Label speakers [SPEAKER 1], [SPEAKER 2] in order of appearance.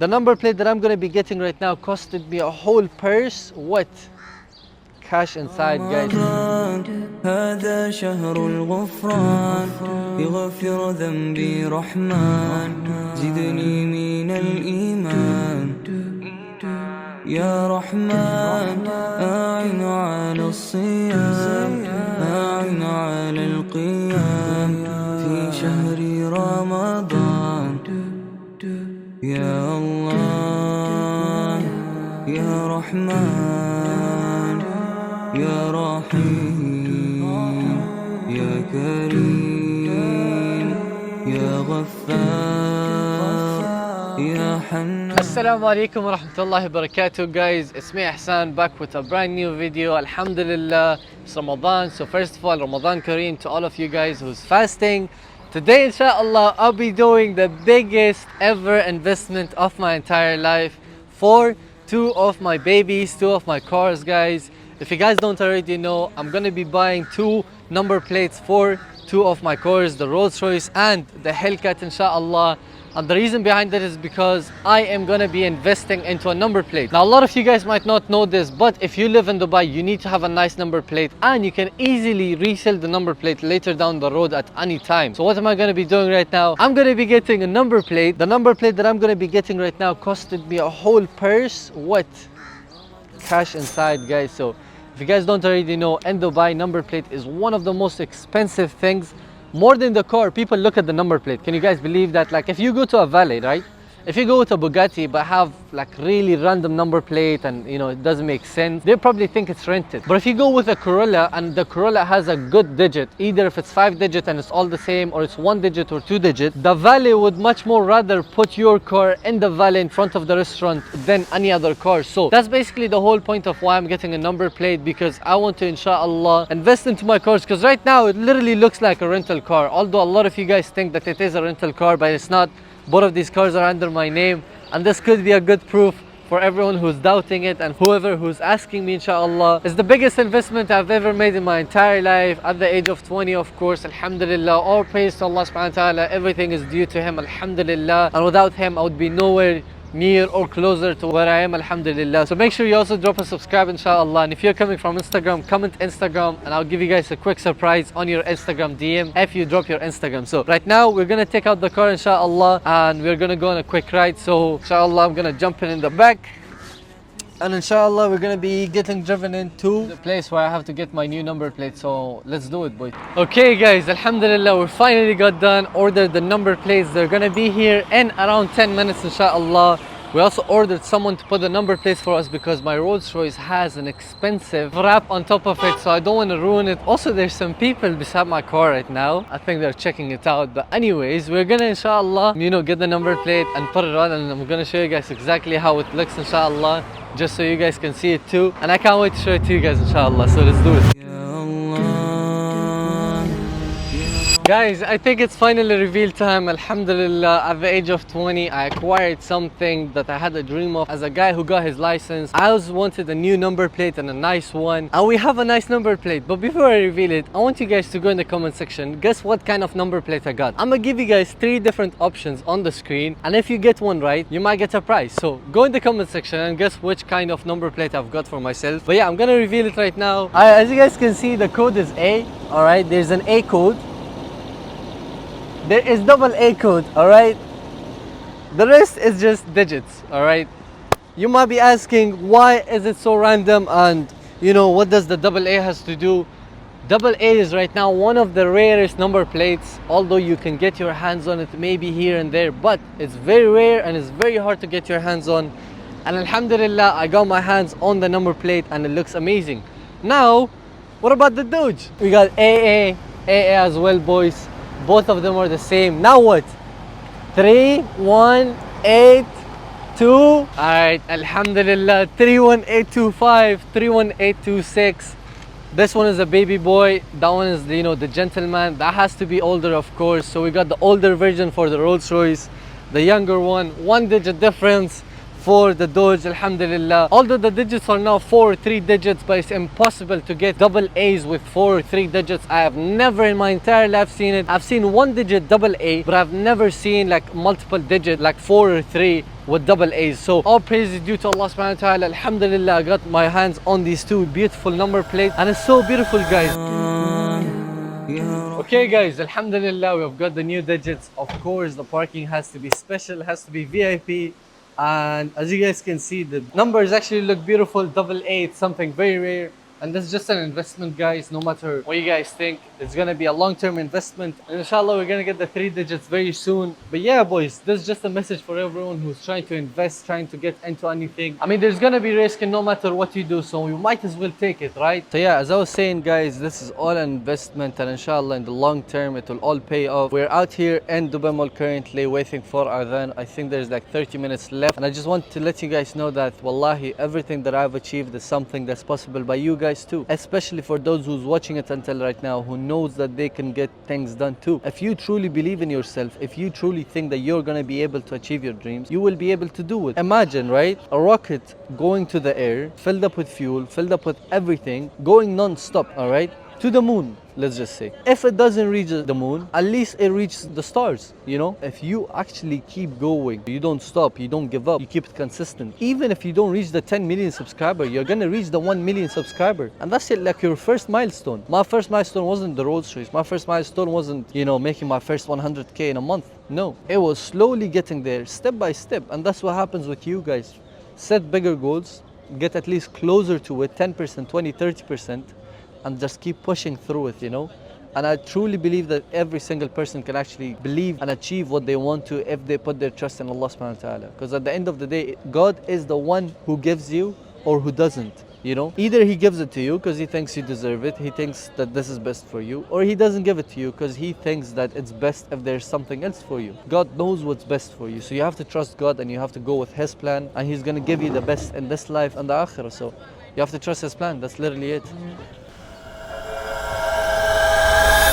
[SPEAKER 1] The number plate that I'm gonna be getting right now costed me a whole purse. What? Cash inside, guys.
[SPEAKER 2] هذا شهر الغفران يغفر ذنبي رحمن زدني من الإيمان يا رحمن أعن على الصيام أعن على القيام في شهر رمضان يا الله يا رحمن يا رحيم يا كريم يا غفار يا حنان.
[SPEAKER 1] Assalamu alaikum wa rahmatullahi wa barakatuh, guys. It's me Ehsanszz back with a brand new video. Alhamdulillah, it's Ramadan. So first of all, Ramadan Kareem to all of you guys who's fasting. Today, inshallah, I'll be doing the biggest ever investment of my entire life for two of my babies, two of my cars, guys. If you guys don't already know, I'm gonna be buying two number plates for two of my cars, the Rolls Royce and the Hellcat, inshallah. And the reason behind that is because I am gonna be investing into a number plate. Now, a lot of you guys might not know this, but if you live in Dubai, you need to have a nice number plate and you can easily resell the number plate later down the road at any time. So what am I gonna be doing right now? I'm gonna be getting a number plate. The number plate that I'm gonna be getting right now costed me a whole purse. What? Cash inside, guys. So if you guys don't already know, in Dubai, number plate is one of the most expensive things. More than the car, people look at the number plate. Can you guys believe that? Like, if you go to a valet, right? If you go with a Bugatti but have like really random number plate and you know it doesn't make sense, they probably think it's rented. But if you go with a Corolla and the Corolla has a good digit, either if it's 5 digit and it's all the same, or it's 1 digit or 2 digit, the valet would much more rather put your car in the valet in front of the restaurant than any other car. So that's basically the whole point of why I'm getting a number plate, because I want to, inshallah, invest into my cars. Because right now it literally looks like a rental car, although a lot of you guys think that it is a rental car, but it's not. Both of these cars are under my name, and this could be a good proof for everyone who's doubting it and whoever who's asking me, inshallah. It's the biggest investment I've ever made in my entire life at the age of 20, of course. Alhamdulillah, all praise to Allah subhanahu wa ta'ala. Everything is due to Him, alhamdulillah, and without Him I would be nowhere near or closer to where I am, alhamdulillah. So make sure you also drop a subscribe, inshallah. And if you're coming from Instagram, comment Instagram and I'll give you guys a quick surprise on your Instagram DM if you drop your Instagram. So right now we're gonna take out the car, inshallah, and we're gonna go on a quick ride. So inshallah, I'm gonna jump in the back, and inshallah we're gonna be getting driven into the place where I have to get my new number plate. So let's do it, boy. Okay guys, alhamdulillah, we finally got done, ordered the number plates. They're gonna be here in around 10 minutes, inshallah. We also ordered someone to put the number plates for us because my Rolls Royce has an expensive wrap on top of it, so I don't want to ruin it. Also, there's some people beside my car right now. I think they're checking it out. But anyways, we're gonna, inshallah, you know, get the number plate and put it on, and I'm gonna show you guys exactly how it looks, inshallah, just so you guys can see it too. And I can't wait to show it to you guys, inshallah. So let's do it. Guys, I think it's finally reveal time. Alhamdulillah, at the age of 20, I acquired something that I had a dream of. As a guy who got his license, I always wanted a new number plate and a nice one. And we have a nice number plate. But before I reveal it, I want you guys to go in the comment section. Guess what kind of number plate I got? I'm gonna give you guys 3 different options on the screen. And if you get one right, you might get a prize. So go in the comment section and guess which kind of number plate I've got for myself. But yeah, I'm gonna reveal it right now. As you guys can see, the code is A. Alright, there's an A code. There is double A code, alright? The rest is just digits, alright? You might be asking, why is it so random, and you know, what does the double A has to do? Double A is right now one of the rarest number plates, although you can get your hands on it maybe here and there, but it's very rare and it's very hard to get your hands on. And alhamdulillah, I got my hands on the number plate and it looks amazing. Now, what about the Doge? We got AA as well, boys. Both of them are the same. Now what? 31822. Alright, alhamdulillah. 31825, 31826. This one is a baby boy. That one is the, you know, the gentleman. That has to be older, of course. So we got the older version for the Rolls Royce, the younger one. 1 digit difference for the Doge, alhamdulillah. Although the digits are now 4 or 3 digits, but it's impossible to get double A's with 4 or 3 digits. I have never in my entire life seen it. I've seen 1 digit double A, but I've never seen like multiple digit, like 4 or 3 with double A's. So all praise is due to Allah subhanahu wa ta'ala. Alhamdulillah, I got my hands on these two beautiful number plates and it's so beautiful, guys. Okay guys, alhamdulillah, we've got the new digits. Of course, the parking has to be special, has to be VIP. And as you guys can see, the numbers actually look beautiful. Double A, it's something very rare. And this is just an investment, guys. No matter what you guys think, it's gonna be a long-term investment. And inshallah, we're gonna get the 3 digits very soon. But yeah, boys, this is just a message for everyone who's trying to invest, trying to get into anything. I mean, there's gonna be risk in no matter what you do, so you might as well take it, right? So yeah, as I was saying, guys, this is all an investment, and inshallah, in the long term, it will all pay off. We're out here in Dubai Mall currently waiting for Adhan. I think there's like 30 minutes left, and I just want to let you guys know that wallahi, everything that I've achieved is something that's possible by you guys too, especially for those who's watching it until right now, who knows that they can get things done too. If you truly believe in yourself, if you truly think that you're gonna be able to achieve your dreams, you will be able to do it. Imagine, right, a rocket going to the air, filled up with fuel, filled up with everything, going non-stop, all right, to the moon, let's just say. If it doesn't reach the moon, at least it reaches the stars, you know? If you actually keep going, you don't stop, you don't give up, you keep it consistent. Even if you don't reach the 10 million subscriber, you're gonna reach the 1 million subscriber. And that's it, like your first milestone. My first milestone wasn't the Rolls Royce. My first milestone wasn't, you know, making my first 100K in a month. No, it was slowly getting there, step by step. And that's what happens with you guys. Set bigger goals, get at least closer to it, 10%, 20, 30%. And just keep pushing through it, you know. And I truly believe that every single person can actually believe and achieve what they want to if they put their trust in Allah subhanahu wa ta'ala. Because at the end of the day, God is the one who gives you or who doesn't, you know. Either he gives it to you because he thinks you deserve it, he thinks that this is best for you, or he doesn't give it to you because he thinks that it's best if there's something else for you. God knows what's best for you. So you have to trust God and you have to go with his plan, and he's gonna give you the best in this life and the akhirah. So you have to trust his plan. That's literally it.